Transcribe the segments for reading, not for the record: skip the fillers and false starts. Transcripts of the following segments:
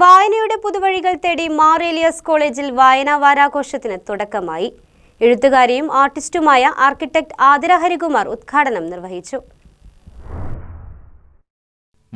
വായനയുടെ പുതുവഴികൾ തേടി മാർ ഏലിയാസ് കോളേജിൽ വായനാ വാരാഘോഷത്തിന് തുടക്കമായി. എഴുത്തുകാരിയും ആർട്ടിസ്റ്റുമായ ആർക്കിടെക്ട് ആതിര ഹരികുമാർ ഉദ്ഘാടനം നിർവഹിച്ചു.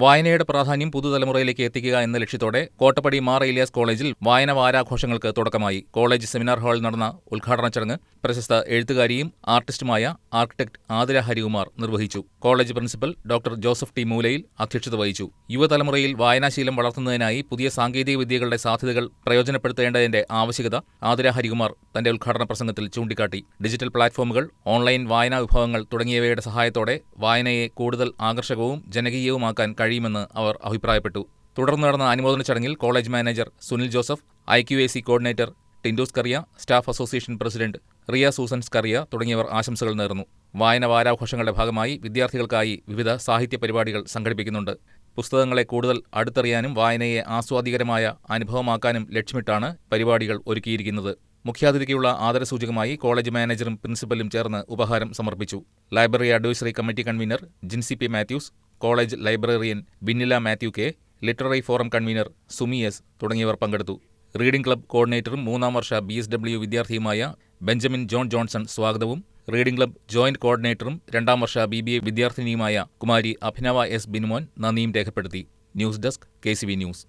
വായനയുടെ പ്രാധാന്യം പുതുതലമുറയിലേക്ക് എത്തിക്കുക എന്ന ലക്ഷ്യത്തോടെ കോട്ടപ്പടി മാർ ഏലിയാസ് കോളേജിൽ വായന വാരാഘോഷങ്ങൾക്ക് തുടക്കമായി. കോളേജ് സെമിനാർ ഹാളിൽ നടന്ന ഉദ്ഘാടന ചടങ്ങ് പ്രശസ്ത എഴുത്തുകാരിയും ആർട്ടിസ്റ്റുമായ ആർക്കിടെക്ട് ആതിര ഹരികുമാർ നിർവഹിച്ചു. College principal doctor Joseph T മൂലയിൽ അധ്യക്ഷത വഹിച്ചു. യുവതലമുറയിൽ വായനാശീലം വളർത്തുന്നതിനായി പുതിയ സാങ്കേതിക വിദ്യകളുടെ സാധ്യതകൾ പ്രയോജനപ്പെടുത്തേണ്ടതിന്റെ ആവശ്യകത ആതിര ഹരികുമാർ തന്റെ ഉദ്ഘാടന പ്രസംഗത്തിൽ ചൂണ്ടിക്കാട്ടി. ഡിജിറ്റൽ പ്ലാറ്റ്ഫോമുകൾ, ഓൺലൈൻ വായനാ വിഭവങ്ങൾ തുടങ്ങിയവയുടെ സഹായത്തോടെ വായനയെ കൂടുതൽ ആകർഷകവും ജനകീയവുമാക്കാൻ കഴിയുമെന്ന് അവർ അഭിപ്രായപ്പെട്ടു. തുടർന്ന് നടന്ന അനുമോദന ചടങ്ങിൽ college manager Sunil Joseph, IQAC coordinator Tindos Kariya, staff association president Riya Susan Scaria തുടങ്ങിയവർ ആശംസകൾ നേർന്നു. വായന വാരാഘോഷങ്ങളുടെ ഭാഗമായി വിദ്യാർത്ഥികൾക്കായി വിവിധ സാഹിത്യ പരിപാടികൾ സംഘടിപ്പിക്കുന്നുണ്ട്. പുസ്തകങ്ങളെ കൂടുതൽ അടുത്തറിയാനും വായനയെ ആസ്വാദികരമായ അനുഭവമാക്കാനും ലക്ഷ്യമിട്ടാണ് പരിപാടികൾ ഒരുക്കിയിരിക്കുന്നത്. മുഖ്യാതിഥിക്കുള്ള ആദരസൂചകമായി കോളേജ് മാനേജറും പ്രിൻസിപ്പലും ചേർന്ന് ഉപഹാരം സമർപ്പിച്ചു. Library advisory committee convenor Jincy P Mathews, college librarian Binnila Mathew K, literary forum convenor Sumi S തുടങ്ങിയവർ പങ്കെടുത്തു. റീഡിംഗ് ക്ലബ് കോർഡിനേറ്ററും 3ാം വർഷ BSW വിദ്യാർത്ഥിയുമായ ബെഞ്ചമിൻ ജോൺ ജോൺസൺ സ്വാഗതവും, റീഡിംഗ് ക്ലബ് ജോയിന്റ് കോർഡിനേറ്ററും 2ാം വർഷ BBA വിദ്യാർത്ഥിനിയുമായ കുമാരി അഭിനവ S ബിനുമോൻ നന്ദിയും രേഖപ്പെടുത്തി. News desk KCV news.